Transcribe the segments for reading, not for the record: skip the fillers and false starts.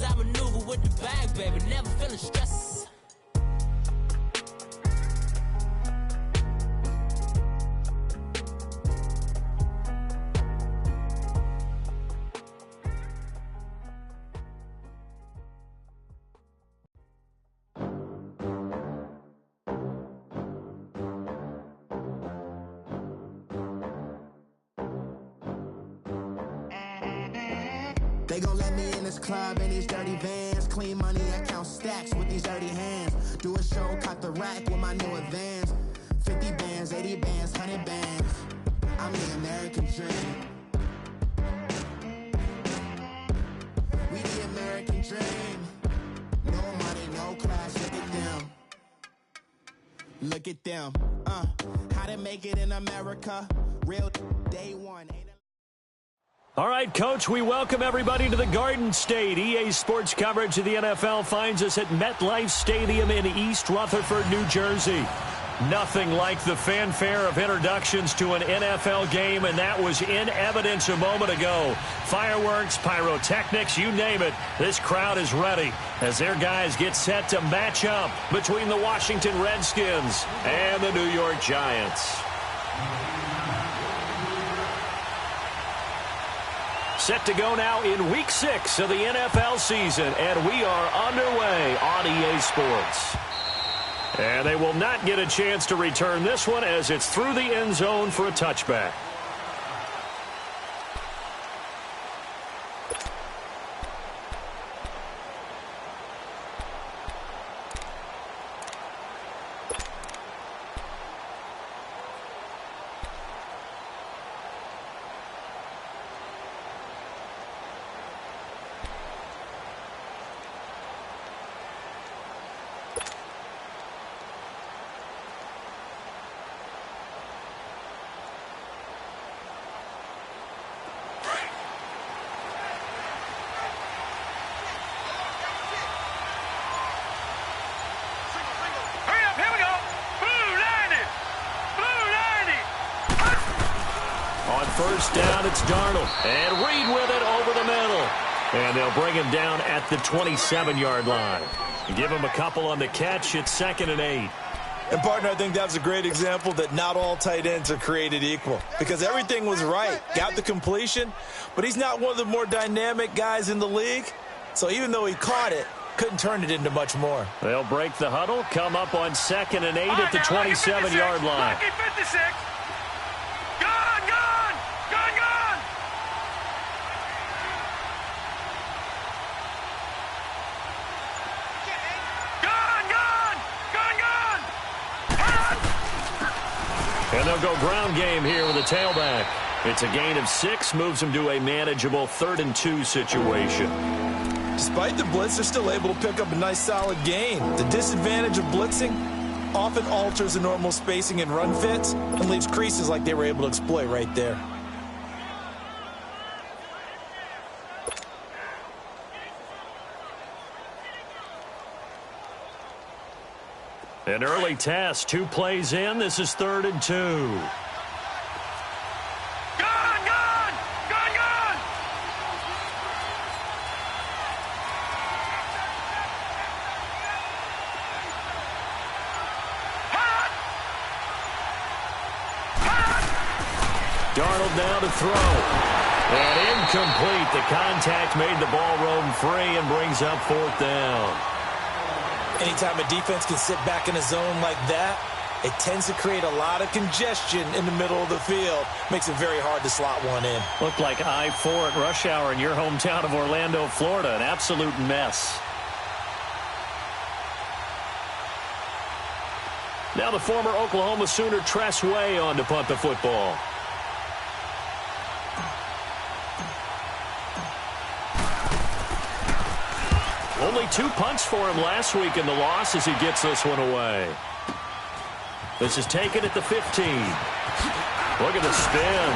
as I maneuver with the bag, baby, never feeling stress. They gon' let me in this club in these dirty vans. Clean money, I count stacks with these dirty hands. Do a show, cut the rack with my new advance. 50 bands, 80 bands, 100 bands. I'm the American dream. We the American dream. No money, no class, look at them. Look at them, how to make it in America. Real day one. All right, Coach, we welcome everybody to the Garden State. EA Sports coverage of the NFL finds us at MetLife Stadium in East Rutherford, New Jersey. Nothing like the fanfare of introductions to an NFL game, and that was in evidence a moment ago. Fireworks, pyrotechnics, you name it. This crowd is ready as their guys get set to match up between the Washington Redskins and the New York Giants. Set to go now in Week 6 of the NFL season, and we are underway on EA Sports. And they will not get a chance to return this one as it's through the end zone for a touchback. First down, it's Darnold. And Reed with it over the middle. And they'll bring him down at the 27-yard line. Give him a couple on the catch. It's 2nd and 8. And, partner, I think that's a great example that not all tight ends are created equal. Because everything was right. Got the completion, but he's not one of the more dynamic guys in the league. So even though he caught it, couldn't turn it into much more. They'll break the huddle, come up on 2nd and 8 at the 27-yard line. 56. And they'll go ground game here with a tailback. It's a gain of 6, moves them to a manageable 3rd and 2 situation. Despite the blitz, they're still able to pick up a nice solid gain. The disadvantage of blitzing often alters the normal spacing and run fits and leaves creases like they were able to exploit right there. An early test, 2 plays in. This is 3rd and 2. Darnold now to throw. And incomplete. The contact made the ball roam free and brings up 4th down. Anytime a defense can sit back in a zone like that, it tends to create a lot of congestion in the middle of the field. Makes it very hard to slot one in. Looked like I-4 at rush hour in your hometown of Orlando, Florida. An absolute mess. Now the former Oklahoma Sooner Tress Way on to punt the football. Only 2 punts for him last week in the loss as he gets this one away. This is taken at the 15. Look at the spin.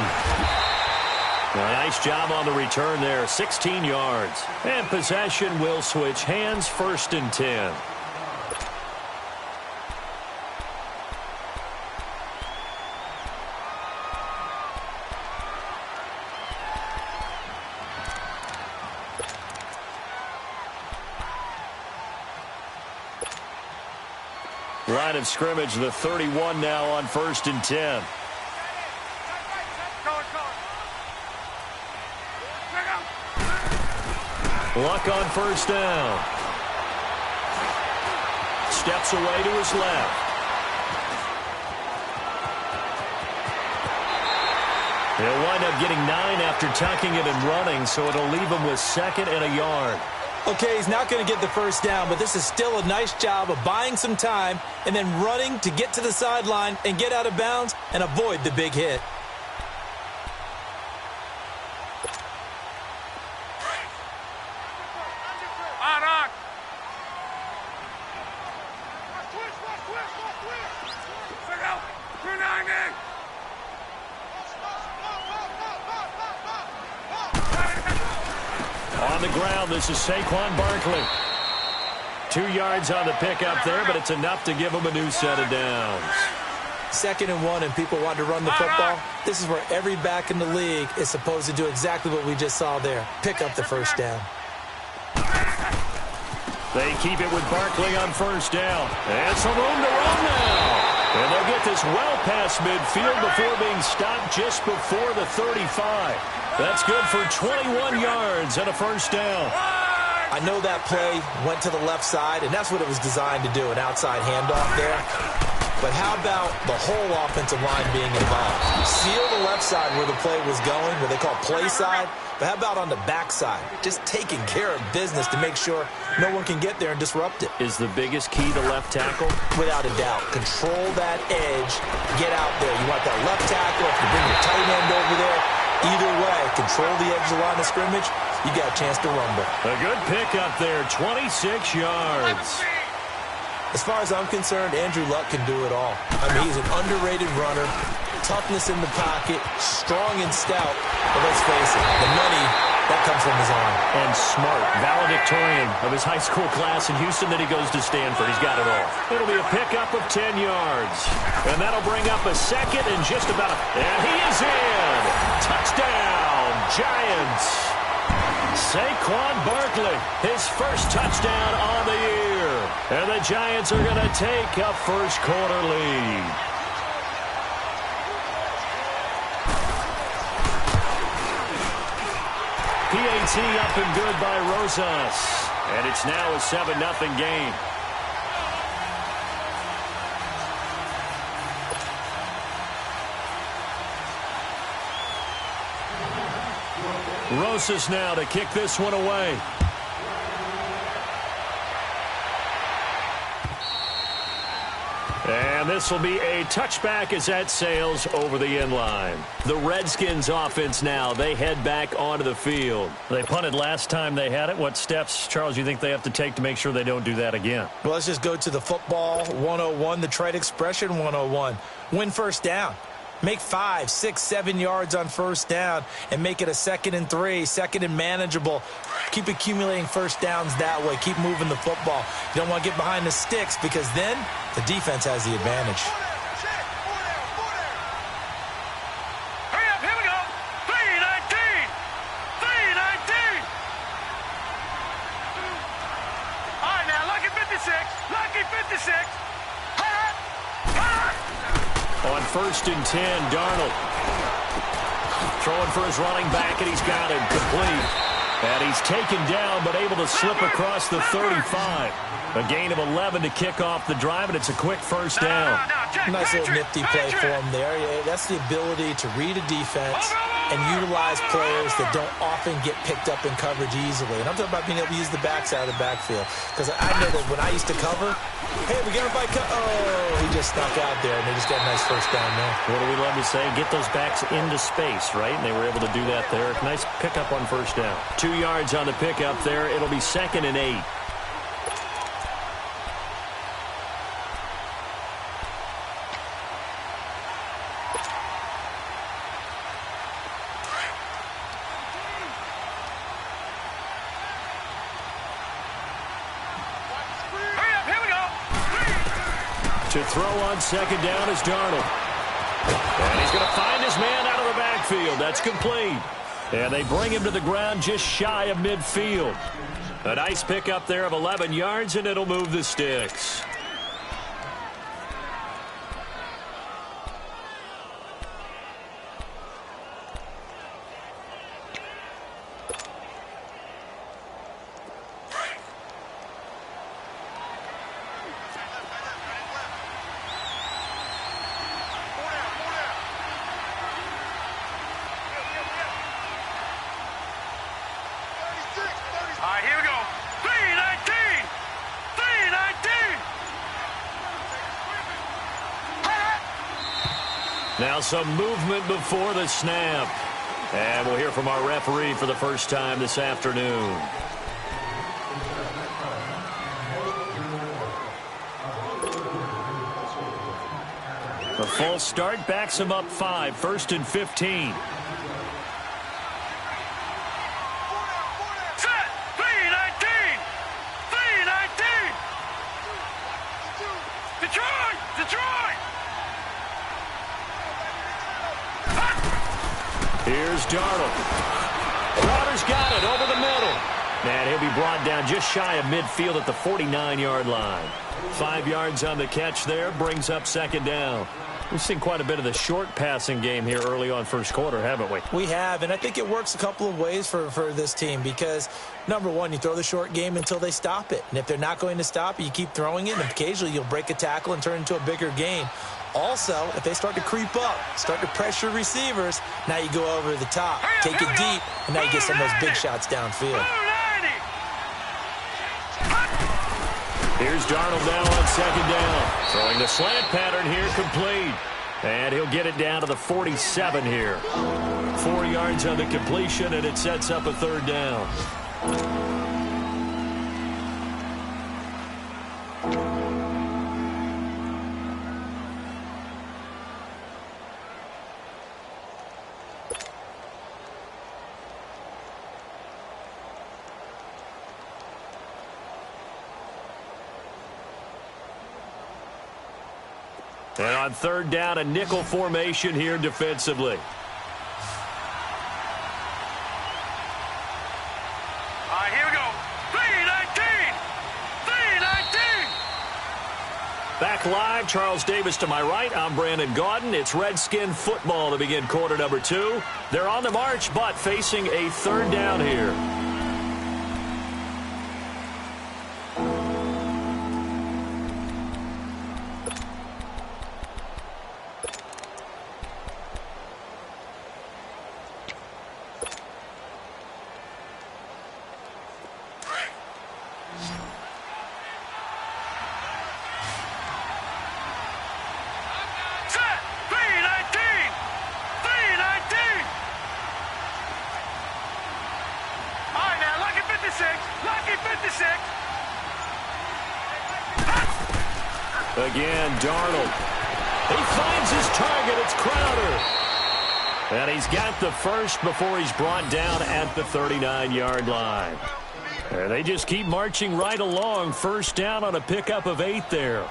Nice job on the return there. 16 yards. And possession will switch hands, 1st and 10. Line of scrimmage, the 31 now on 1st and 10. Luck on 1st down. Steps away to his left. He'll wind up getting 9 after tucking it and running, so it'll leave him with 2nd and a yard. Okay, he's not going to get the 1st down, but this is still a nice job of buying some time and then running to get to the sideline and get out of bounds and avoid the big hit. On the ground, this is Saquon Barkley. 2 yards on the pickup there, but it's enough to give him a new set of downs. 2nd and 1, and people want to run the football. This is where every back in the league is supposed to do exactly what we just saw there. Pick up the 1st down. They keep it with Barkley on 1st down. And some room to run now. And they'll get this well past midfield before being stopped just before the 35. That's good for 21 yards and a 1st down. I know that play went to the left side, and that's what it was designed to do, an outside handoff there. But how about the whole offensive line being involved? Seal the left side where the play was going, what they call play side. But how about on the backside? Just taking care of business to make sure no one can get there and disrupt it. Is the biggest key to left tackle? Without a doubt. Control that edge. Get out there. You want that left tackle. If you bring your tight end over there, either way, control the edge of the line of scrimmage, you got a chance to rumble. A good pickup there, 26 yards. As far as I'm concerned, Andrew Luck can do it all. I mean, he's an underrated runner, toughness in the pocket, strong and stout. But let's face it, the money, that comes from his arm. And smart, valedictorian of his high school class in Houston. Then he goes to Stanford. He's got it all. It'll be a pickup of 10 yards. And that'll bring up a 2nd and just about a... And he is in! Touchdown, Giants! Saquon Barkley, his 1st touchdown on the year. And the Giants are going to take a 1st quarter lead. PAT up and good by Rosas. And it's now a 7-0 game. Rosas now to kick this one away. And this will be a touchback as that sails over the end line. The Redskins offense now, they head back onto the field. They punted last time they had it. What steps, Charles, you think they have to take to make sure they don't do that again? Well, let's just go to the football 101, the trite expression 101. Win 1st down. Make 5, 6, 7 yards on 1st down and make it a 2nd and 3, 2nd and manageable. Keep accumulating 1st downs that way. Keep moving the football. You don't want to get behind the sticks because then the defense has the advantage. Hurry up, here we go. 3-19. 3-19. All right, now, lucky 56. Lucky 56. On 1st and 10, Darnold throwing for his running back, and he's got it complete. And he's taken down, but able to slip across the 35. A gain of 11 to kick off the drive, and it's a quick 1st down. Nice little nifty play for him there. That's the ability to read a defense and utilize players that don't often get picked up in coverage easily. And I'm talking about being able to use the backside of the backfield. Because I know that when I used to cover, hey, we got him by oh, he just snuck out there, and they just got a nice 1st down there. What do we love to say? Get those backs into space, right? And they were able to do that there. Nice pickup on 1st down. 2 yards on the pickup there. It'll be 2nd and 8. To throw on 2nd down is Darnold. And he's going to find his man out of the backfield. That's complete. And they bring him to the ground just shy of midfield. A nice pickup there of 11 yards, and it'll move the sticks. right, here we go. 319. 319. Now some movement before the snap. And we'll hear from our referee for the first time this afternoon. The full start backs him up 5, 1st and 15. Set. 319. 319. Detroit. Detroit. Here's Darnold. Crowder's got it over the middle. And he'll be brought down just shy of midfield at the 49-yard line. 5 yards on the catch there, brings up 2nd down. We've seen quite a bit of the short passing game here early on first quarter, haven't we? We have, and I think it works a couple of ways for this team because, number one, you throw the short game until they stop it. And if they're not going to stop it, you keep throwing it, and occasionally you'll break a tackle and turn it into a bigger game. Also, if they start to creep up, start to pressure receivers, now you go over the top, take it deep, and now you get some of those big shots downfield. Here's Darnold now on 2nd down. Throwing the slant pattern here, complete. And he'll get it down to the 47 here. 4 yards on the completion, and it sets up a 3rd down. And on 3rd down, a nickel formation here defensively. All right, here we go. 319. 319. Back live, Charles Davis to my right. I'm Brandon Gaudin. It's Redskin football to begin quarter number 2. They're on the march, but facing a 3rd down here. Again, Darnold. He finds his target. It's Crowder. And he's got the first before he's brought down at the 39-yard line. And they just keep marching right along. 1st down on a pickup of 8 there.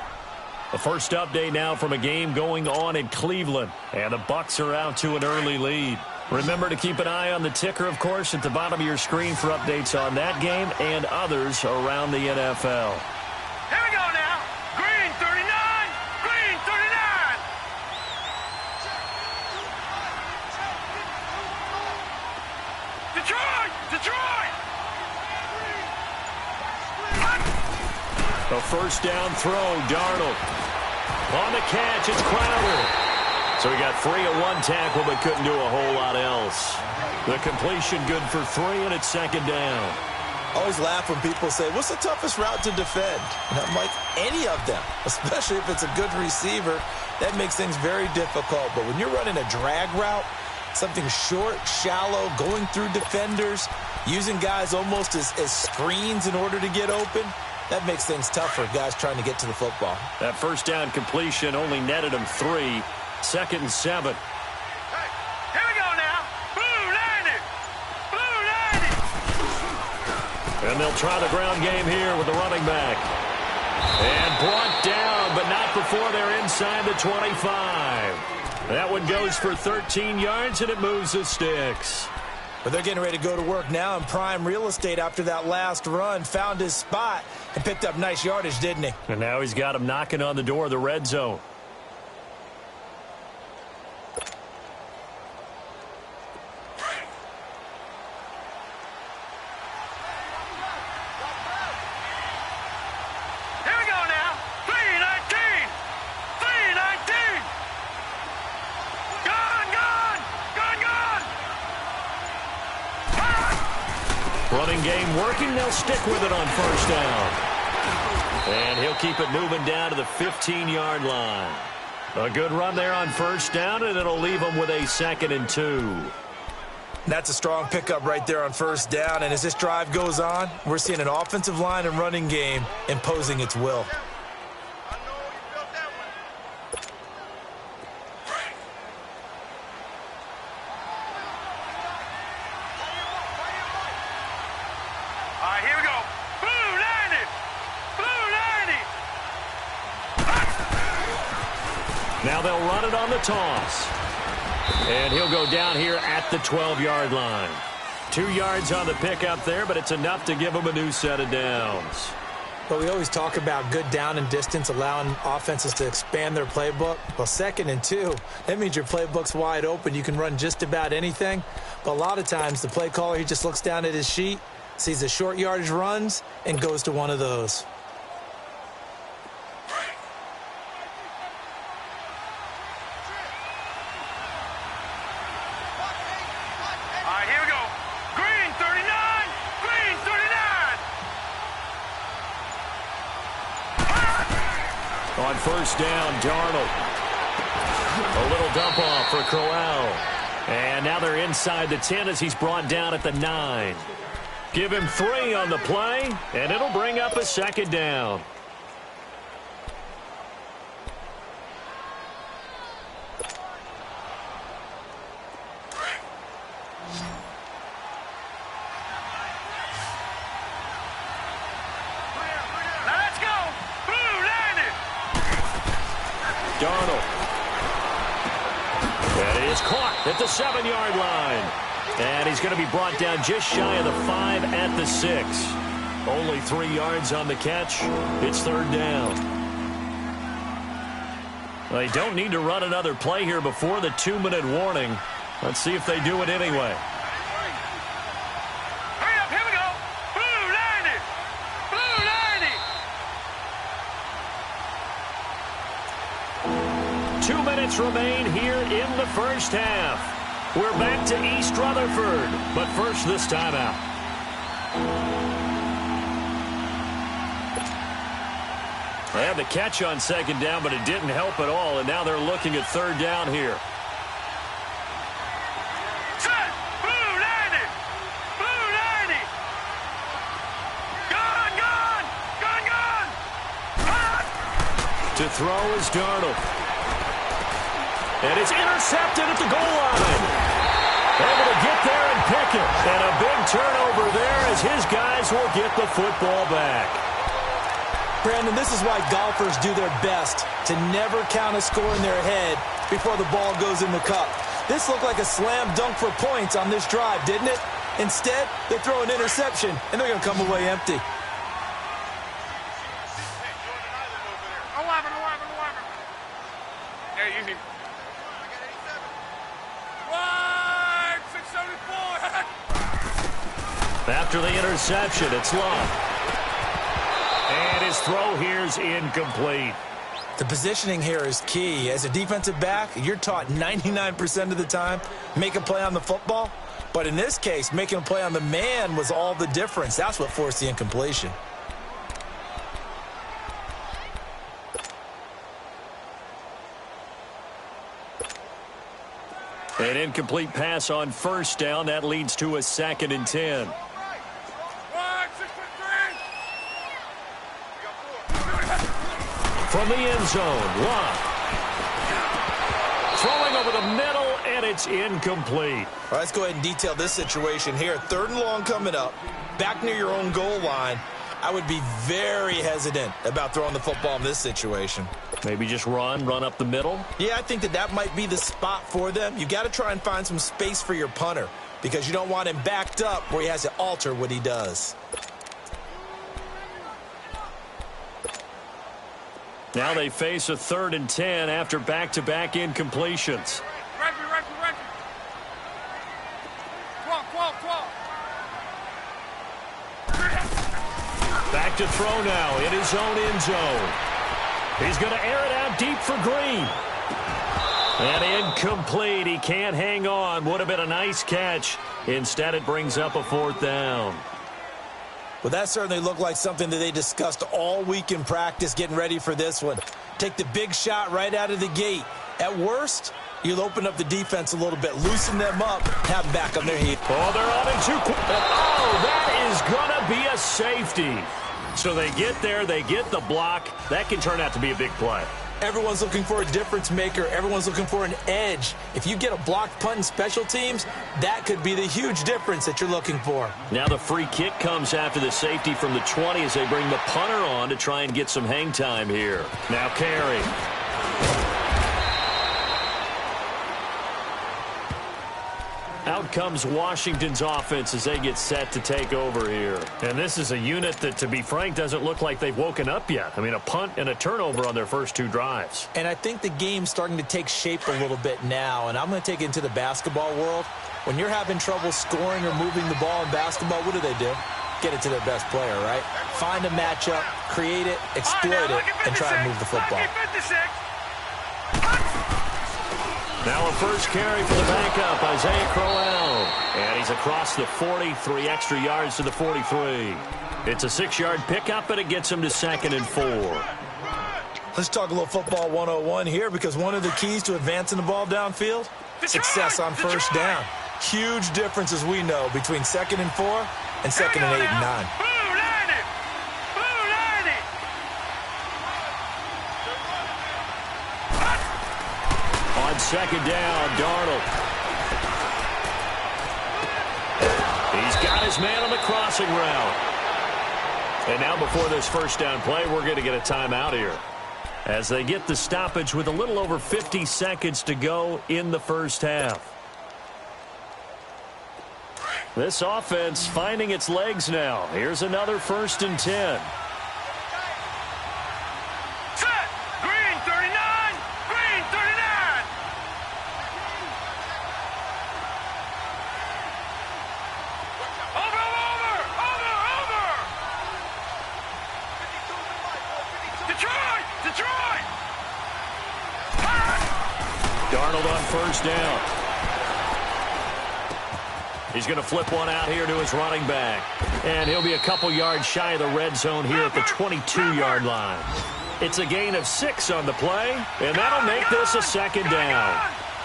The first update now from a game going on in Cleveland. And the Bucs are out to an early lead. Remember to keep an eye on the ticker, of course, at the bottom of your screen for updates on that game and others around the NFL. Here we go now. Green 39. Green 39. Detroit. Detroit. A 1st down throw, Darnold. On the catch, it's Crowder. So he got 3 at 1 tackle, but couldn't do a whole lot else. The completion good for 3, and it's 2nd down. I always laugh when people say, what's the toughest route to defend? And I'm like, any of them, especially if it's a good receiver. That makes things very difficult. But when you're running a drag route, something short, shallow, going through defenders, using guys almost as screens in order to get open, that makes things tough for guys trying to get to the football. That 1st down completion only netted him 3. 2nd and 7. Hey, here we go now. Blue 90. Blue 90. And they'll try the ground game here with the running back. And brought down, but not before they're inside the 25. That one goes for 13 yards, and it moves the sticks. But they're getting ready to go to work now in prime real estate after that last run. Found his spot and picked up nice yardage, didn't he? And now he's got him knocking on the door of the red zone. Running game working. They'll stick with it on first down. And he'll keep it moving down to the 15-yard line. A good run there on first down, and it'll leave them with a 2nd and 2. That's a strong pickup right there on first down. And as this drive goes on, we're seeing an offensive line and running game imposing its will. All right, here we go. Blue 90. Blue 90. Now they'll run it on the toss. And he'll go down here at the 12-yard line. 2 yards on the pickup there, but it's enough to give him a new set of downs. But we always talk about good down and distance, allowing offenses to expand their playbook. Well, 2nd and 2, that means your playbook's wide open. You can run just about anything. But a lot of times, the play caller, he just looks down at his sheet, sees the short yardage runs, and goes to one of those. All right, here we go. Green 39. Green 39. On first down, Darnold. A little dump off for Crowell. And now they're inside the 10 as he's brought down at the 9. Give him 3 on the play, and it'll bring up a 2nd down. Let's go. Blue 90. Darnold. That is caught at the 7-yard line. And he's going to be brought down just shy of the 5 at the 6. Only 3 yards on the catch. It's 3rd down. They don't need to run another play here before the 2-minute warning. Let's see if they do it anyway. Hurry up, here we go. Blue 90. Blue 90. 2 minutes remain here in the first half. We're back to East Rutherford, but first this timeout. They had the catch on 2nd down, but it didn't help at all, and now they're looking at 3rd down here. Set. Blue 90. Blue 90. Gun, gun. Gun, gun. Hot. To throw is Darnold. And it's intercepted at the goal line. Able to get there and pick it. And a big turnover there as his guys will get the football back. Brandon, this is why golfers do their best to never count a score in their head before the ball goes in the cup. This looked like a slam dunk for points on this drive, didn't it? Instead, they throw an interception, and they're going to come away empty. Hey, easy. After the interception, it's Love. And his throw here's incomplete. The positioning here is key. As a defensive back, you're taught 99% of the time, make a play on the football. But in this case, making a play on the man was all the difference. That's what forced the incompletion. An incomplete pass on first down. That leads to a 2nd and 10. From the end zone, Love. Throwing over the middle, and it's incomplete. All right, let's go ahead and detail this situation here. 3rd and long coming up, back near your own goal line. I would be very hesitant about throwing the football in this situation. Maybe just run up the middle? Yeah, I think that might be the spot for them. You got to try and find some space for your punter because you don't want him backed up where he has to alter what he does. Now they face a 3rd and 10 after back-to-back incompletions. Back to throw now in his own end zone. He's going to air it out deep for Green. And incomplete. He can't hang on. Would have been a nice catch. Instead, it brings up a 4th down. Well, that certainly looked like something that they discussed all week in practice getting ready for this one. Take the big shot right out of the gate. At worst, you'll open up the defense a little bit, loosen them up, have them back on their heat. Oh, they're on in 2 quarters. Oh, that is going to be a safety. So they get there, they get the block. That can turn out to be a big play. Everyone's looking for a difference maker. Everyone's looking for an edge. If you get a blocked punt in special teams, that could be the huge difference that you're looking for. Now the free kick comes after the safety from the 20 as they bring the punter on to try and get some hang time here. Now carry. Out comes Washington's offense as they get set to take over here. And this is a unit that, to be frank, doesn't look like they've woken up yet. I mean, a punt and a turnover on their first 2 drives. And I think the game's starting to take shape a little bit now, and I'm going to take it into the basketball world. When you're having trouble scoring or moving the ball in basketball, what do? Get it to their best player, right? Find a matchup, create it, exploit it, and try and move the football. Now a first carry for the backup, Isaiah Crowell. And he's across the 40, 3 extra yards to the 43. It's a 6-yard pickup, and it gets him to 2nd and 4. Let's talk a little football 101 here, because one of the keys to advancing the ball downfield, success on first down. Huge difference, as we know, between 2nd and 4 and 2nd and 8 and 9. On 2nd down, Darnold. He's got his man on the crossing route. And now before this first down play, we're going to get a timeout here, as they get the stoppage with a little over 50 seconds to go in the first half. This offense finding its legs now. Here's another 1st and 10. Set! Green 39! Green 39! Over! Detroit! Darnold on first down. He's going to flip one out here to his running back. And he'll be a couple yards shy of the red zone here at the 22-yard line. It's a gain of 6 on the play, and that'll make this a 2nd down.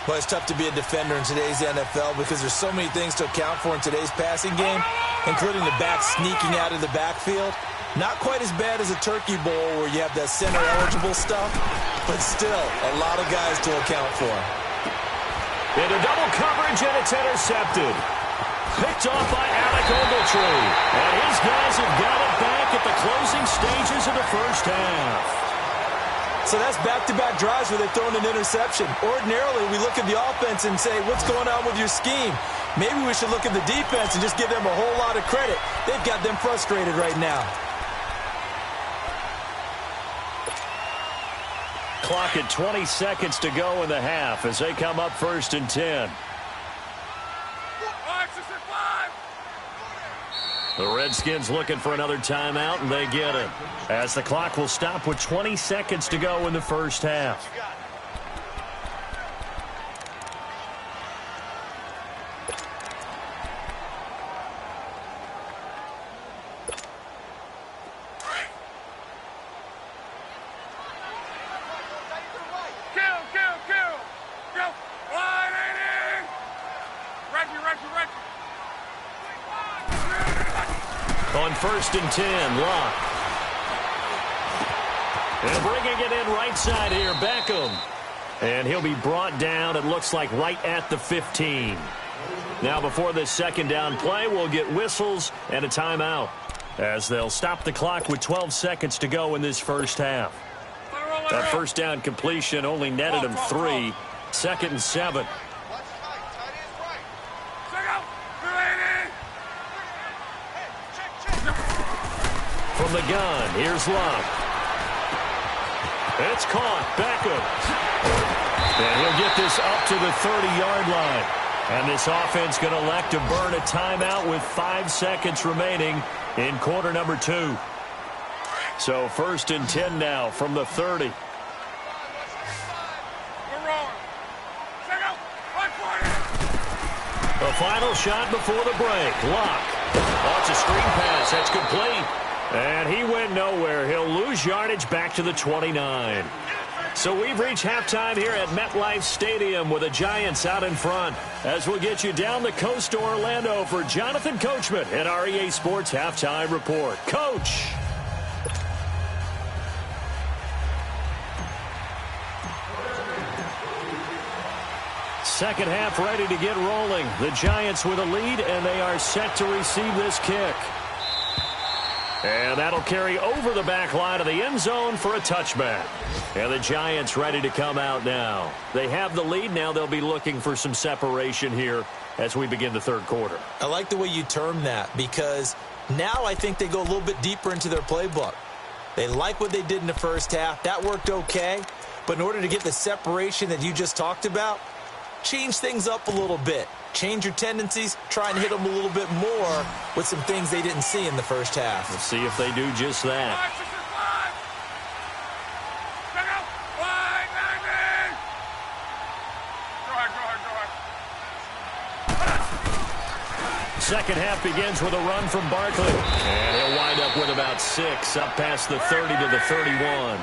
Well, it's tough to be a defender in today's NFL because there's so many things to account for in today's passing game, including the back sneaking out of the backfield. Not quite as bad as a turkey bowl where you have that center-eligible stuff, but still a lot of guys to account for. Into double coverage, and it's intercepted. Picked off by Alec Ogletree. And his guys have got it back at the closing stages of the first half. So that's back-to-back drives where they've thrown an interception. Ordinarily, we look at the offense and say, what's going on with your scheme? Maybe we should look at the defense and just give them a whole lot of credit. They've got them frustrated right now. Clock at 20 seconds to go in the half as they come up 1st and 10. The Redskins looking for another timeout, and they get it, as the clock will stop with 20 seconds to go in the first half. On 1st and 10, Locke. And bringing it in right side here, Beckham. And he'll be brought down, it looks like, right at the 15. Now before this 2nd down play, we'll get whistles and a timeout, as they'll stop the clock with 12 seconds to go in this first half. That first down completion only netted him 3. 2nd and 7. From the gun, here's Love. It's caught, Beckham. And he'll get this up to the 30-yard line. And this offense going to elect to burn a timeout with 5 seconds remaining in quarter number 2. So 1st and 10 now from the 30. The final shot before the break. Locke. Oh, it's a screen pass. That's complete. And he went nowhere. He'll lose yardage back to the 29. So we've reached halftime here at MetLife Stadium with the Giants out in front. As we'll get you down the coast to Orlando for Jonathan Coachman at our EA Sports Halftime Report. Coach. Second half ready to get rolling. The Giants with a lead, and they are set to receive this kick. And that'll carry over the back line of the end zone for a touchback. And the Giants ready to come out now. They have the lead. Now they'll be looking for some separation here as we begin the third quarter. I like the way you term that, because now I think they go a little bit deeper into their playbook. They like what they did in the first half. That worked okay. But in order to get the separation that you just talked about, change things up a little bit. Change your tendencies. Try and hit them a little bit more with some things they didn't see in the first half. We'll see if they do just that. Second half begins with a run from Barkley. And he'll wind up with about 6, up past the 30 to the 31.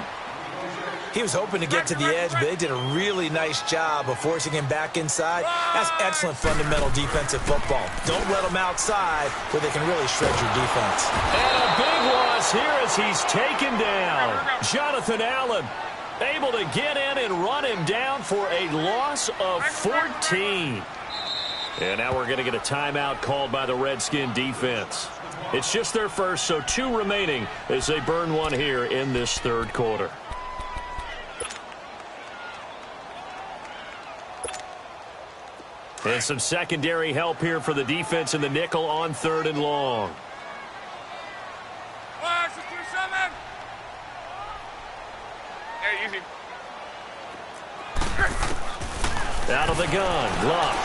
He was hoping to get to the edge, but they did a really nice job of forcing him back inside. That's excellent fundamental defensive football. Don't let them outside where they can really shred your defense. And a big loss here as he's taken down. Jonathan Allen able to get in and run him down for a loss of 14. And now we're going to get a timeout called by the Redskin defense. It's just their first, so 2 remaining as they burn one here in this third quarter. And some secondary help here for the defense in the nickel on 3rd and long. Hey, easy. Out of the gun, Luck.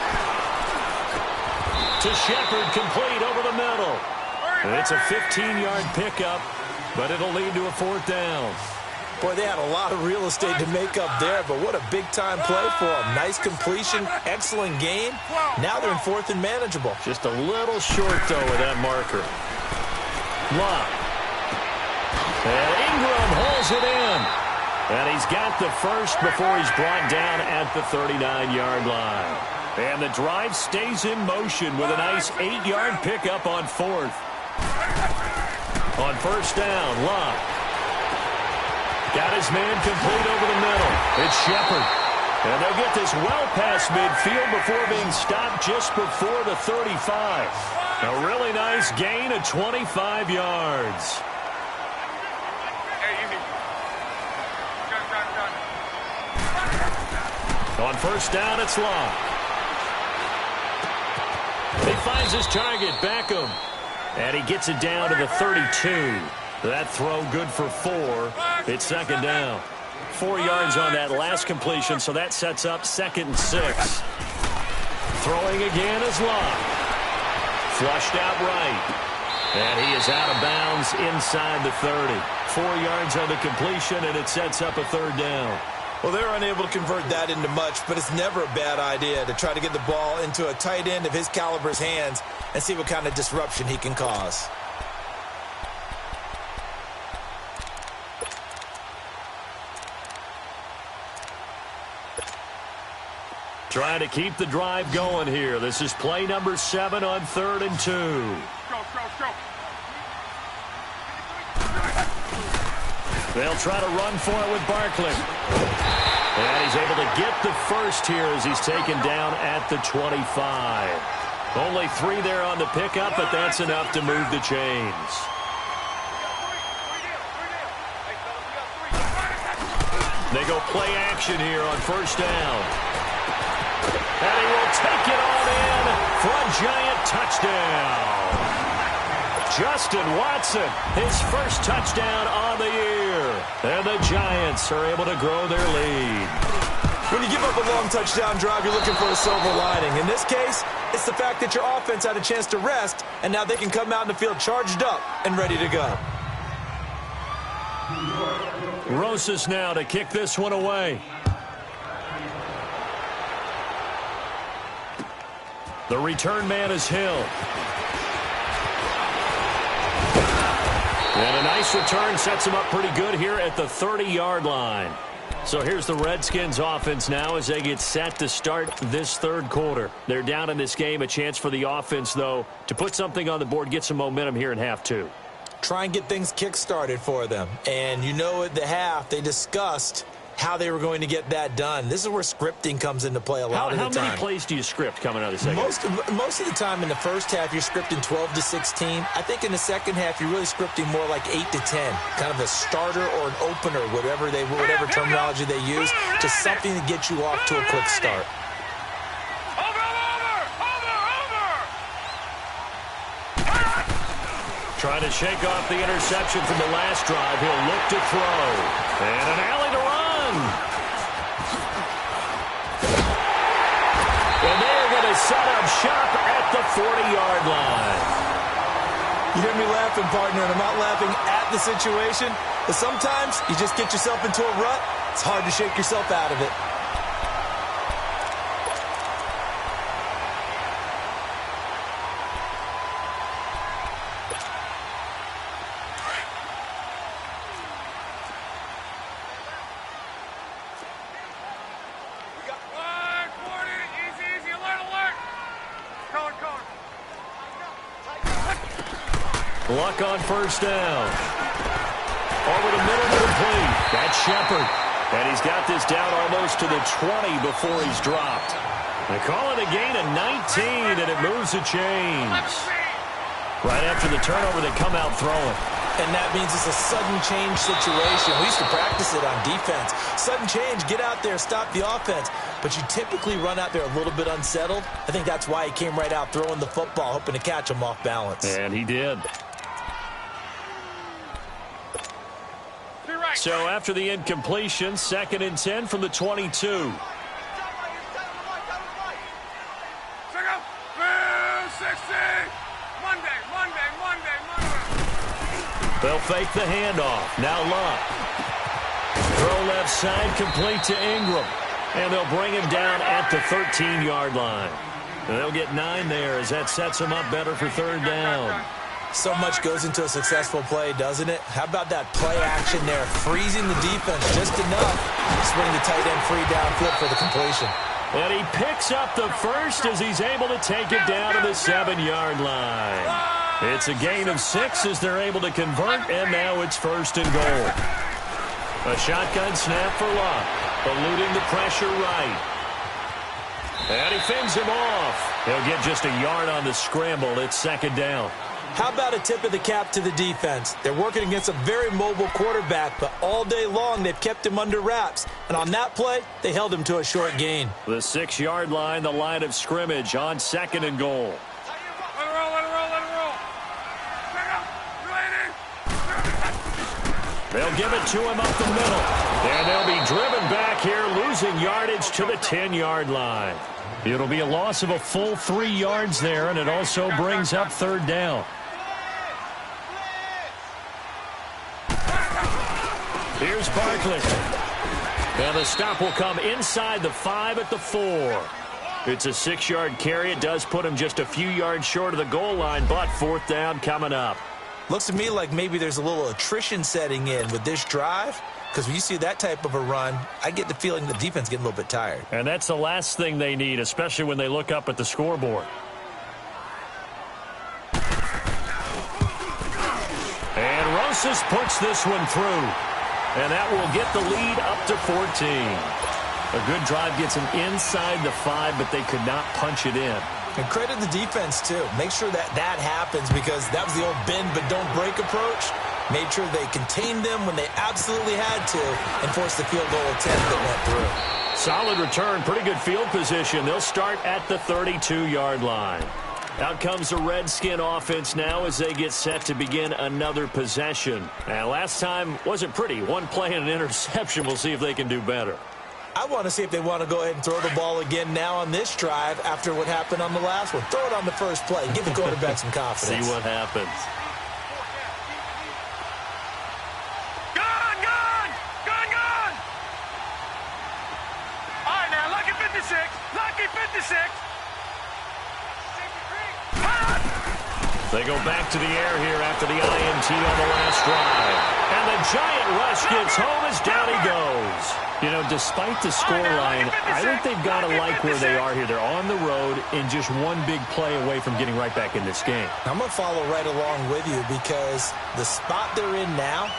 To Shepard, complete over the middle. And it's a 15-yard pickup, but it'll lead to a 4th down. Boy, they had a lot of real estate to make up there, but what a big-time play for them. Nice completion, excellent game. Now they're in 4th and manageable. Just a little short, though, with that marker. Luck. And Ingram holds it in. And he's got the first before he's brought down at the 39-yard line. And the drive stays in motion with a nice 8-yard pickup on 4th. On 1st down, Luck. Got his man complete over the middle. It's Shepard. And they'll get this well past midfield before being stopped just before the 35. A really nice gain of 25 yards. Hey, easy. Gun. On 1st down, it's Long. He finds his target, Beckham. And he gets it down to the 32. That throw good for 4. It's 2nd down. 4 yards on that last completion, so that sets up 2nd and 6. Throwing again is Long. Flushed out right. And he is out of bounds inside the 30. 4 yards on the completion, and it sets up a 3rd down. Well, they're unable to convert that into much, but it's never a bad idea to try to get the ball into a tight end of his caliber's hands and see what kind of disruption he can cause. Trying to keep the drive going here. This is play number 7 on 3rd and 2. Go. They'll try to run for it with Barkley. And he's able to get the first here as he's taken down at the 25. Only 3 there on the pickup, but that's enough to move the chains. They go play action here on 1st down. And he will take it all in for a giant touchdown. Justin Watson, his first touchdown on the year. And the Giants are able to grow their lead. When you give up a long touchdown drive, you're looking for a silver lining. In this case, it's the fact that your offense had a chance to rest, and now they can come out in the field charged up and ready to go. Rosas now to kick this one away. The return man is Hill. And a nice return sets them up pretty good here at the 30-yard line. So here's the Redskins offense now as they get set to start this third quarter. They're down in this game. A chance for the offense, though, to put something on the board, get some momentum here in half two. Try and get things kick-started for them. And you know at the half, they discussed how they were going to get that done. This is where scripting comes into play a lot of the time. How many plays do you script coming out of the second? Most of the time in the first half, you're scripting 12 to 16. I think in the second half, you're really scripting more like 8 to 10. Kind of a starter or an opener, whatever terminology they use, just something to get you off to a quick start. Trying to shake off the interception from the last drive. He'll look to throw. And an alley to run. And they're going to set up shop at the 40-yard line. You hear me laughing, partner, and I'm not laughing at the situation. But sometimes you just get yourself into a rut. It's hard to shake yourself out of it. Luck on first down. Over the middle, complete. That's Shepard. And he's got this down almost to the 20 before he's dropped. They call it a gain of 19, and it moves the chains. Right after the turnover, they come out throwing. And that means it's a sudden change situation. We used to practice it on defense. Sudden change, get out there, stop the offense. But you typically run out there a little bit unsettled. I think that's why he came right out throwing the football, hoping to catch him off balance. And he did. So after the incompletion, 2nd and 10 from the 22. They'll fake the handoff. Now Luck. Throw left side, complete to Ingram. And they'll bring him down at the 13-yard line. And they'll get 9 there as that sets him up better for third down. So much goes into a successful play, doesn't it? How about that play action there? Freezing the defense just enough to swing the tight end free downfield for the completion. And he picks up the first as he's able to take it down to the 7-yard line. It's a gain of 6 as they're able to convert, and now it's 1st and goal. A shotgun snap for Luck, eluding the pressure right. And he fends him off. He'll get just a yard on the scramble. It's 2nd down. How about a tip of the cap to the defense? They're working against a very mobile quarterback, but all day long they've kept him under wraps. And on that play, they held him to a short gain. The 6-yard line, the line of scrimmage on 2nd and goal. Let it roll, let it roll, let it roll. They'll give it to him up the middle. And they'll be driven back here, losing yardage to the 10-yard line. It'll be a loss of a full 3 yards there, and it also brings up 3rd down. Here's Barkley. And the stop will come inside the 5 at the 4. It's a 6-yard carry. It does put him just a few yards short of the goal line, but 4th down coming up. Looks to me like maybe there's a little attrition setting in with this drive, because when you see that type of a run, I get the feeling the defense getting a little bit tired. And that's the last thing they need, especially when they look up at the scoreboard. And Rosas puts this one through. And that will get the lead up to 14. A good drive gets them inside the 5, but they could not punch it in. And credit the defense, too. Make sure that happens, because that was the old bend but don't break approach. Made sure they contained them when they absolutely had to and forced the field goal attempt that went through. Solid return, pretty good field position. They'll start at the 32-yard line. Out comes the Redskin offense now as they get set to begin another possession. And last time wasn't pretty. One play and an interception. We'll see if they can do better. I want to see if they want to go ahead and throw the ball again now on this drive after what happened on the last one. Throw it on the first play. Give the quarterback some confidence. See what happens. Gone, gone! Gone, gone! All right, now, lucky 56. Lucky 56. They go back to the air here after the INT. 17 on the last drive. And the giant rush gets home as down he goes. You know, despite the scoreline, I think they've got to like where they are here. They're on the road and just one big play away from getting right back in this game. I'm going to follow right along with you because the spot they're in now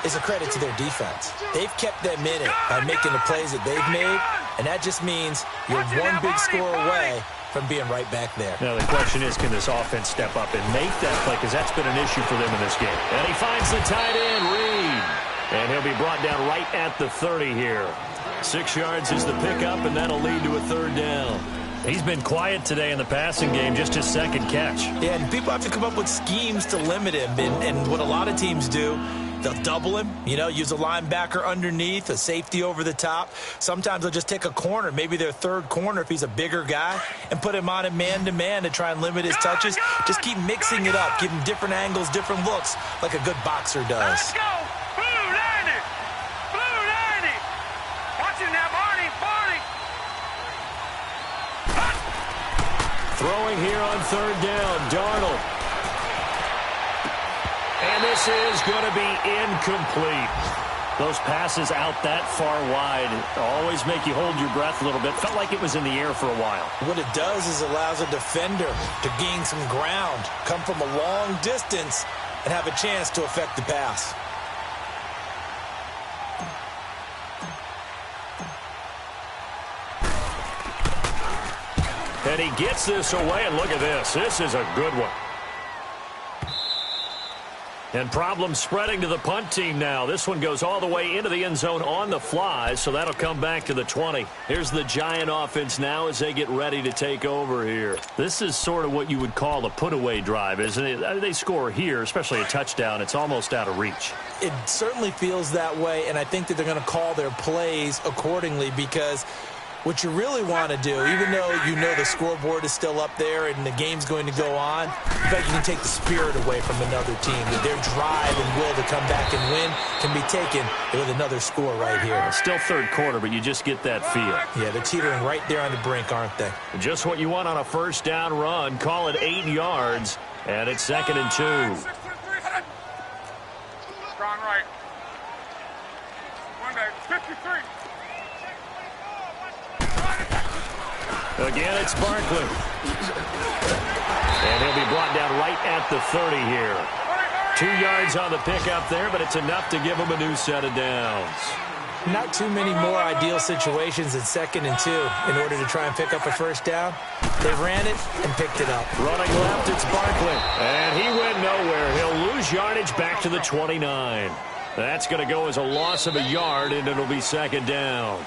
is a credit to their defense. They've kept them in it by making the plays that they've made, and that just means you're one big score away from being right back there. Now, the question is, can this offense step up and make that play? Because that's been an issue for them in this game. And he finds the tight end, Reed. And he'll be brought down right at the 30 here. 6 yards is the pickup, and that'll lead to a third down. He's been quiet today in the passing game, just his second catch. Yeah, and people have to come up with schemes to limit him. And what a lot of teams do, they'll double him, you know, use a linebacker underneath, a safety over the top. Sometimes they'll just take a corner, maybe their third corner if he's a bigger guy, and put him on a man-to-man to try and limit his touches. Just keep mixing it up, give him different angles, different looks, like a good boxer does. Let's go! Blue 90! Blue 90! Watch him now, Barney! Barney! Throwing here on third down, Darnold. And this is going to be incomplete. Those passes out that far wide always make you hold your breath a little bit. Felt like it was in the air for a while. What it does is allows a defender to gain some ground, come from a long distance, and have a chance to affect the pass. And he gets this away, and look at this. This is a good one. And problems spreading to the punt team now. This one goes all the way into the end zone on the fly, so that'll come back to the 20. Here's the Giant offense now as they get ready to take over here. This is sort of what you would call a put-away drive, isn't it? They score here, especially a touchdown. It's almost out of reach. It certainly feels that way, and I think that they're going to call their plays accordingly because what you really want to do, even though you know the scoreboard is still up there and the game's going to go on, you can take the spirit away from another team. That their drive and will to come back and win can be taken with another score right here. It's still third quarter, but you just get that feel. Yeah, they're teetering right there on the brink, aren't they? Just what you want on a first down run. Call it 8 yards, and it's 2nd and 2. Strong right. 53. Again, it's Barkley. And he'll be brought down right at the 30 here. 2 yards on the pickup there, but it's enough to give him a new set of downs. Not too many more ideal situations at 2nd and 2 in order to try and pick up a first down. They ran it and picked it up. Running left, it's Barkley. And he went nowhere. He'll lose yardage back to the 29. That's going to go as a loss of a yard, and it'll be 2nd down.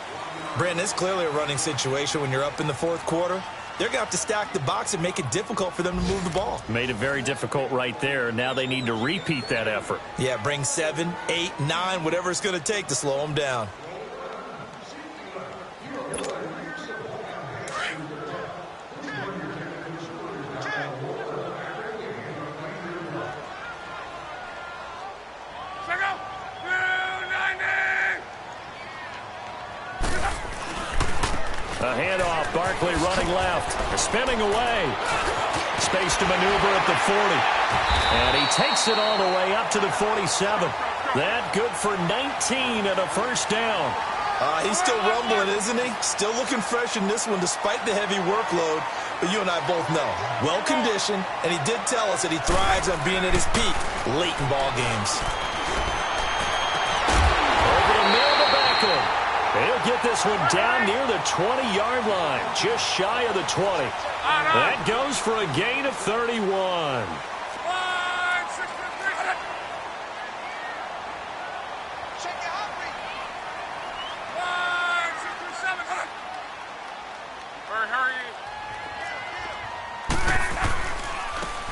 Brandon, it's clearly a running situation when you're up in the fourth quarter. They're going to have to stack the box and make it difficult for them to move the ball. Made it very difficult right there. Now they need to repeat that effort. Yeah, bring 7, 8, 9, whatever it's going to take to slow them down. A handoff, Barkley running left, spinning away. Space to maneuver at the 40. And he takes it all the way up to the 47. That good for 19 and a first down. He's still rumbling, isn't he? Still looking fresh in this one despite the heavy workload. But you and I both know, well-conditioned, and he did tell us that he thrives on being at his peak late in ball games. Over the middle to Beckham. He'll get this one down near the 20-yard line, just shy of the 20. That goes for a gain of 31.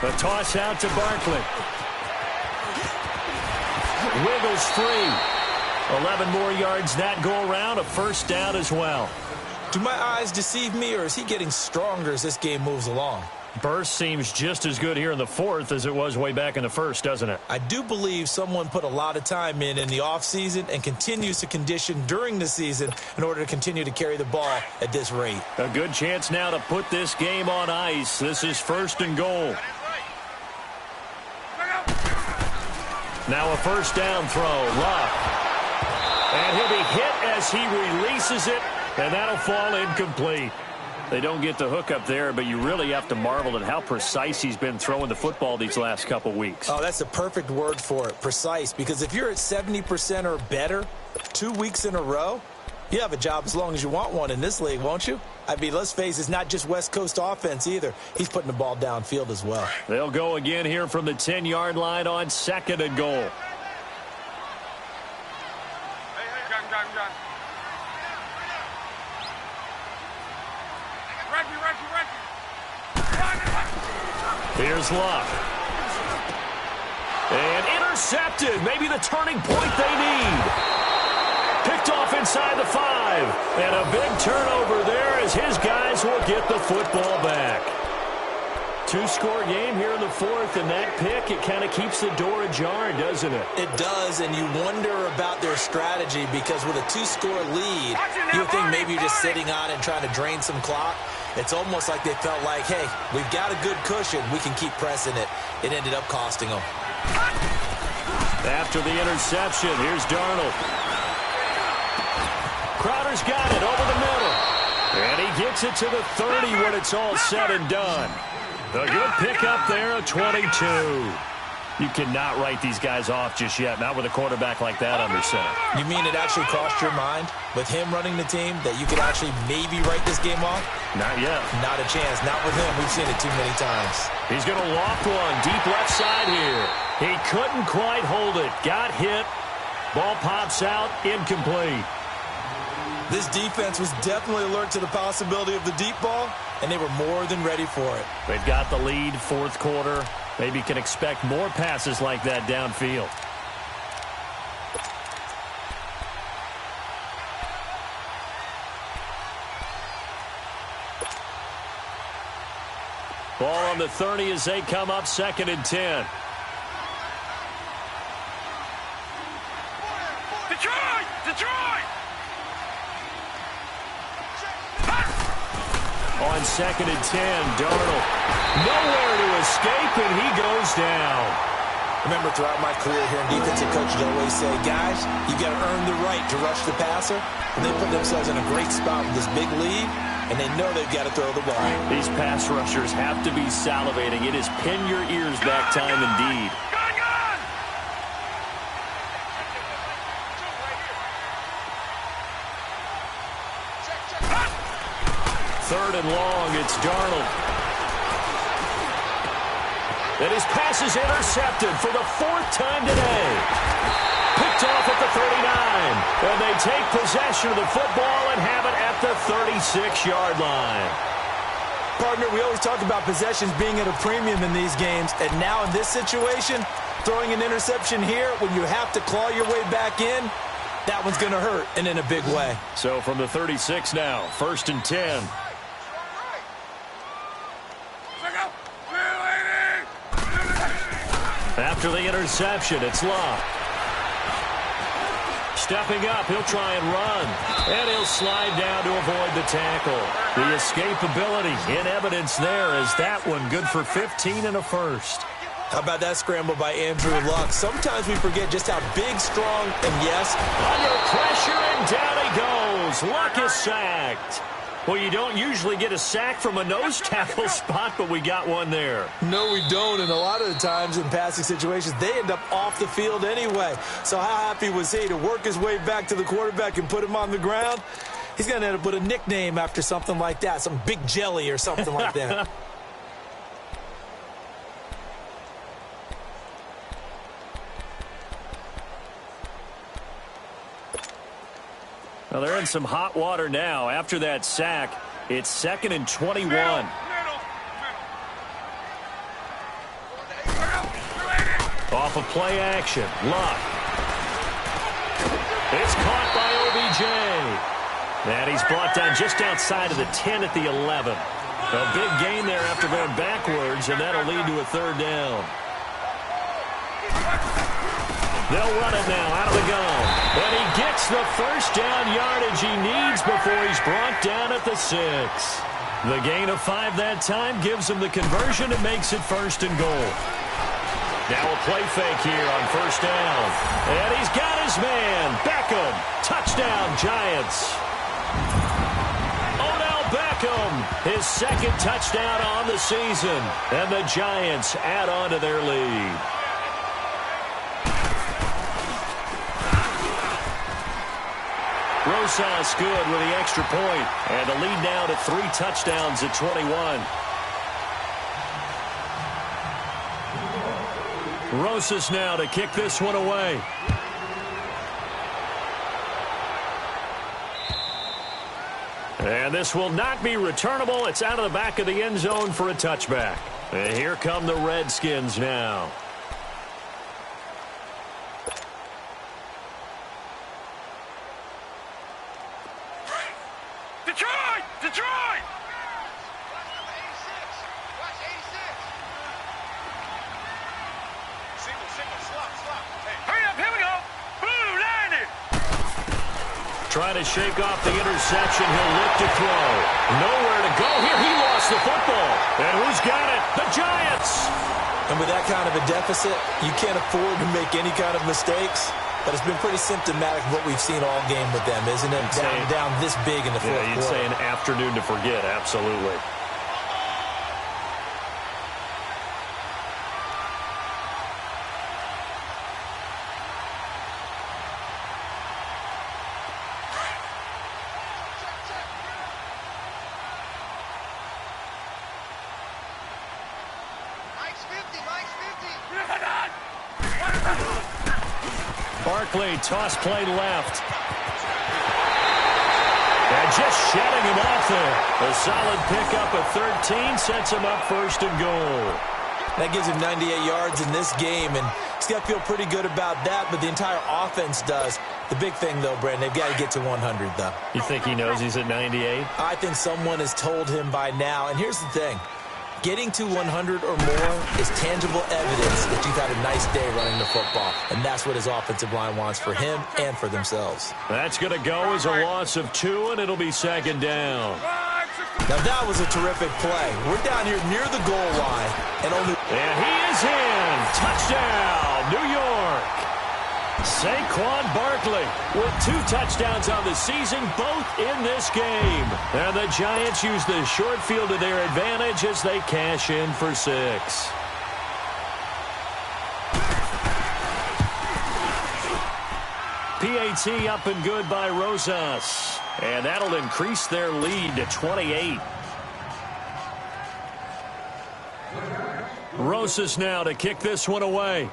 A toss out to Barkley. Wiggles free. 11 more yards that go around, a first down as well. Do my eyes deceive me, or is he getting stronger as this game moves along? Burst seems just as good here in the fourth as it was way back in the first, doesn't it? I do believe someone put a lot of time in the offseason and continues to condition during the season in order to continue to carry the ball at this rate. A good chance now to put this game on ice. This is 1st and goal. Now a first down throw. Luck. And he'll be hit as he releases it, and that'll fall incomplete. They don't get the hook up there, but you really have to marvel at how precise he's been throwing the football these last couple weeks. Oh, that's the perfect word for it, precise. Because if you're at 70% or better 2 weeks in a row, you have a job as long as you want one in this league, won't you? I mean, let's face it, it's not just West Coast offense either. He's putting the ball downfield as well. They'll go again here from the 10-yard line on 2nd and goal. Gun. Here's Luck. And intercepted. Maybe the turning point they need. Picked off inside the 5. And a big turnover there as his guys will get the football back. 2-score game here in the 4th, and that pick, it kind of keeps the door ajar, doesn't it? It does, and you wonder about their strategy because with a 2-score lead, you would think maybe you're just sitting on and trying to drain some clock. It's almost like they felt like, hey, we've got a good cushion. We can keep pressing it. It ended up costing them. After the interception, here's Darnold. Crowder's got it over the middle. And he gets it to the 30 when it's all said and done. A good pickup there, a 22. You cannot write these guys off just yet, not with a quarterback like that under center. You mean it actually crossed your mind with him running the team that you could actually maybe write this game off? Not yet. Not a chance. Not with him. We've seen it too many times. He's going to loft one deep left side here. He couldn't quite hold it. Got hit. Ball pops out. Incomplete. This defense was definitely alert to the possibility of the deep ball, and they were more than ready for it. They've got the lead, 4th quarter. Maybe can expect more passes like that downfield. Ball on the 30 as they come up 2nd and 10. Detroit! On 2nd and 10, Darnold nowhere to escape, and he goes down. Remember, throughout my career here in defensive coaches always say, guys, you got to earn the right to rush the passer. And they put themselves in a great spot with this big lead, and they know they've got to throw the ball. These pass rushers have to be salivating. It is pin your ears back time indeed. Gun! 3rd and long, it's Darnold. And his pass is intercepted for the 4th time today. Picked off at the 39. And they take possession of the football and have it at the 36-yard line. Partner, we always talk about possessions being at a premium in these games. And now in this situation, throwing an interception here when you have to claw your way back in, that one's going to hurt, and in a big way. So from the 36 now, 1st and 10. After the interception, it's Luck. Stepping up, he'll try and run. And he'll slide down to avoid the tackle. The escapability in evidence there as that one good for 15 and a first. How about that scramble by Andrew Luck? Sometimes we forget just how big, strong, and yes, under pressure, and down he goes. Luck is sacked. Well, you don't usually get a sack from a nose tackle spot, but we got one there. No, we don't, and a lot of the times in passing situations, they end up off the field anyway. So how happy was he to work his way back to the quarterback and put him on the ground? He's going to end up with a nickname after something like that, some Big Jelly or something like that. Well, they're in some hot water now. After that sack, it's 2nd and 21. Off of play action, Luck. It's caught by OBJ. And he's brought down just outside of the 10 at the 11. A big gain there after going backwards, and that'll lead to a 3rd down. They'll run it now out of the gun. And he gets the first down yardage he needs before he's brought down at the 6. The gain of 5 that time gives him the conversion and makes it 1st and goal. Now a play fake here on first down. And he's got his man. Beckham. Touchdown, Giants. Odell Beckham, his second touchdown on the season. And the Giants add on to their lead. Rosas good with the extra point. And the lead now to 3 touchdowns at 21. Rosas now to kick this one away. And this will not be returnable. It's out of the back of the end zone for a touchback. And here come the Redskins now. Detroit! Detroit! Hurry up, here we go. Blue 90. Trying to shake off the interception. He'll look to throw. Nowhere to go here. He lost the football. And who's got it? The Giants. And with that kind of a deficit, you can't afford to make any kind of mistakes. But it's been pretty symptomatic of what we've seen all game with them, isn't it? Down this big in the fourth quarter. You'd say an afternoon to forget. Absolutely. Barkley, toss play left. And just shutting him off there. A solid pickup of 13 sets him up first and goal. That gives him 98 yards in this game, and he's got to feel pretty good about that, but the entire offense does. The big thing, though, Brandon, they've got to get to 100, though. You think he knows he's at 98? I think someone has told him by now, and here's the thing. Getting to 100 or more is tangible evidence that you've had a nice day running the football, and that's what his offensive line wants for him and for themselves. That's going to go as a loss of 2, and it'll be second down. Now, that was a terrific play. We're down here near the goal line, and he is in. Touchdown, New York. Saquon Barkley with 2 touchdowns on the season, both in this game. And the Giants use the short field to their advantage as they cash in for 6. PAT up and good by Rosas. And that'll increase their lead to 28. Rosas now to kick this one away.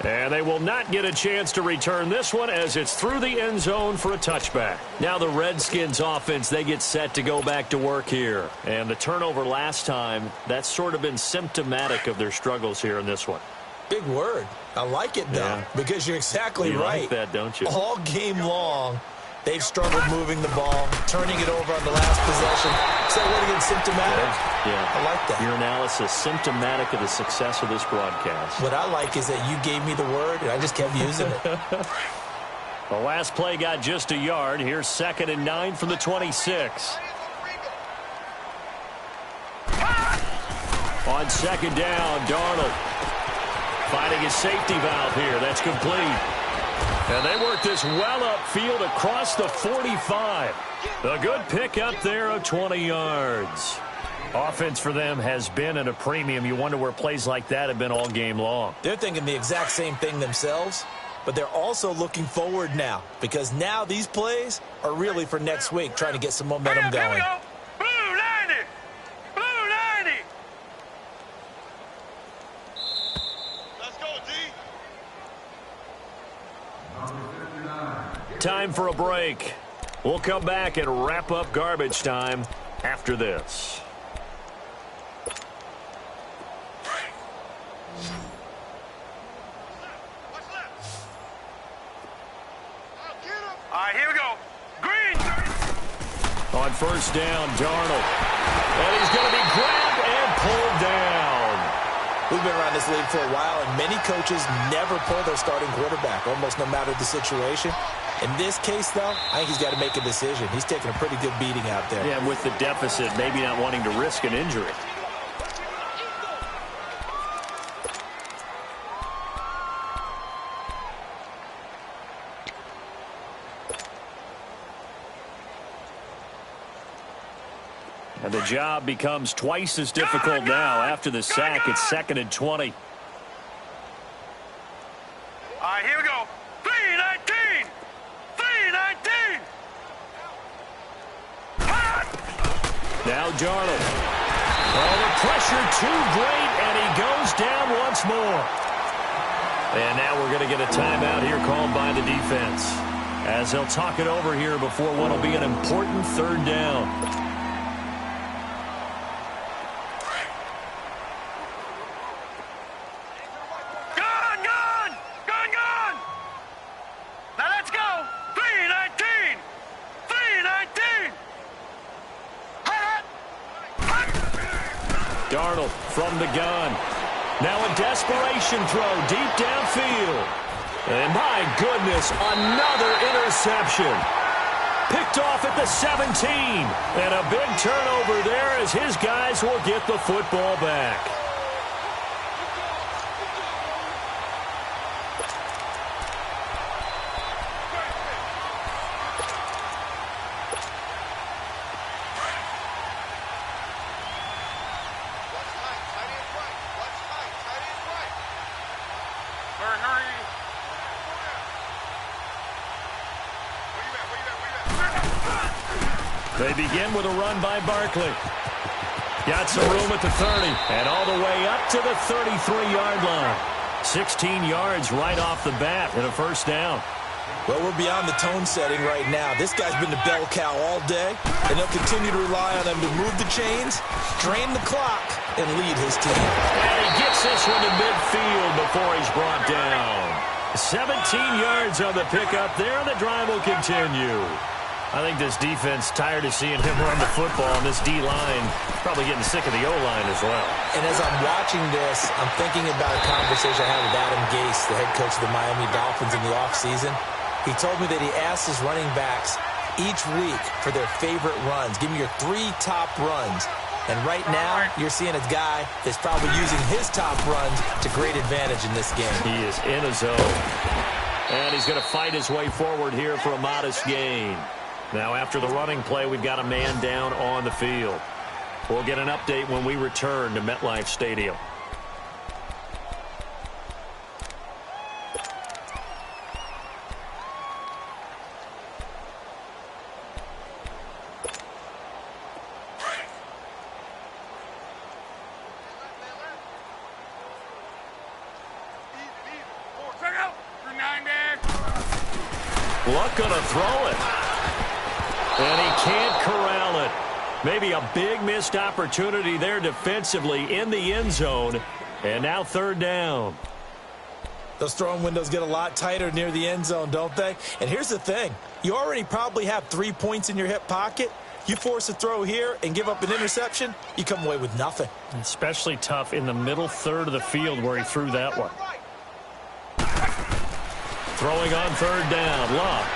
And they will not get a chance to return this one as it's through the end zone for a touchback. Now the Redskins offense, they get set to go back to work here. And the turnover last time, that's sort of been symptomatic of their struggles here in this one. Big word. I like it, though, because you're exactly right. You like that, don't you? All game long, they've struggled moving the ball, turning it over on the last possession. Is that what again, symptomatic? Yeah. I like that. Your analysis, symptomatic of the success of this broadcast. What I like is that you gave me the word, and I just kept using it. The last play got just a yard. Here's 2nd and 9 from the 26. On 2nd down, Darnold finding his safety valve here. That's complete. And they work this well upfield across the 45. A good pick up there of 20 yards. Offense for them has been at a premium. You wonder where plays like that have been all game long. They're thinking the exact same thing themselves, but they're also looking forward now because now these plays are really for next week, trying to get some momentum going. Here we go. Blue 90. Blue 90. Let's go, D. Time for a break. We'll come back and wrap up garbage time after this. All right, here we go. Green. On first down, Darnold. And he's going to be grabbed and pulled down. We've been around this league for a while, and many coaches never pull their starting quarterback, almost no matter the situation. In this case, though, I think he's got to make a decision. He's taking a pretty good beating out there. Yeah, with the deficit, maybe not wanting to risk an injury. And the job becomes twice as difficult now. After the sack, it's 2nd and 20. All right, here we go. 3-19. 3-19. Now Darnold. Oh, the pressure too great, and he goes down once more. And now we're going to get a timeout here called by the defense, as they'll talk it over here before what will be an important 3rd down. Darnold from the gun. Now a desperation throw deep downfield. And my goodness, another interception. Picked off at the 17. And a big turnover there as his guys will get the football back. They begin with a run by Barkley. Got some room at the 30 and all the way up to the 33-yard line. 16 yards right off the bat and a 1st down. Well, we're beyond the tone setting right now. This guy's been the bell cow all day, and they'll continue to rely on him to move the chains, drain the clock, and lead his team. And he gets this one to midfield before he's brought down. 17 yards on the pickup there, and the drive will continue. I think this defense tired of seeing him run the football, and this D-line probably getting sick of the O-line as well. And as I'm watching this, I'm thinking about a conversation I had with Adam Gase, the head coach of the Miami Dolphins in the offseason. He told me that he asked his running backs each week for their favorite runs. Give me your 3 top runs. And right now, you're seeing a guy that's probably using his top runs to great advantage in this game. He is in a zone. And he's going to fight his way forward here for a modest gain. Now, after the running play, we've got a man down on the field. We'll get an update when we return to MetLife Stadium. Luck gonna throw it. And he can't corral it. Maybe a big missed opportunity there defensively in the end zone. And now 3rd down. Those throwing windows get a lot tighter near the end zone, don't they? And here's the thing. You already probably have 3 points in your hip pocket. You force a throw here and give up an interception, you come away with nothing. Especially tough in the middle 3rd of the field where he threw that one. Throwing on 3rd down, Luck.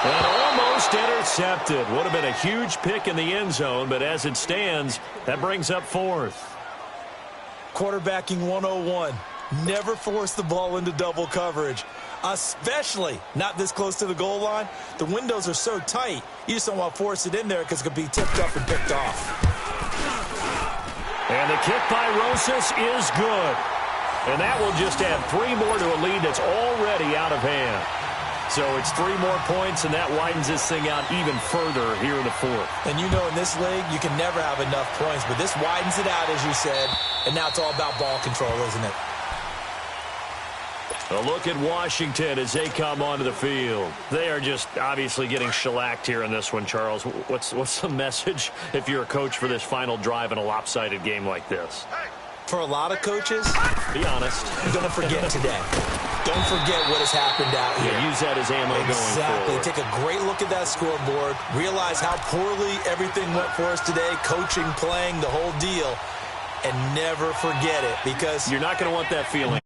And almost intercepted. Would have been a huge pick in the end zone, but as it stands, that brings up 4th. Quarterbacking 101. Never force the ball into double coverage, especially not this close to the goal line. The windows are so tight, you just don't want to force it in there because it could be tipped up and picked off. And the kick by Rosas is good. And that will just add 3 more to a lead that's already out of hand. So it's 3 more points, and that widens this thing out even further here in the 4th. And you know in this league, you can never have enough points, but this widens it out, as you said, and now it's all about ball control, isn't it? A look at Washington as they come onto the field. They are just obviously getting shellacked here in this one, Charles. What's the message if you're a coach for this final drive in a lopsided game like this? For a lot of coaches, be honest, don't forget today. Don't forget what has happened out here. Yeah, use that as ammo going forward. Take a great look at that scoreboard. Realize how poorly everything went for us today. Coaching, playing, the whole deal. And never forget it, because you're not going to want that feeling.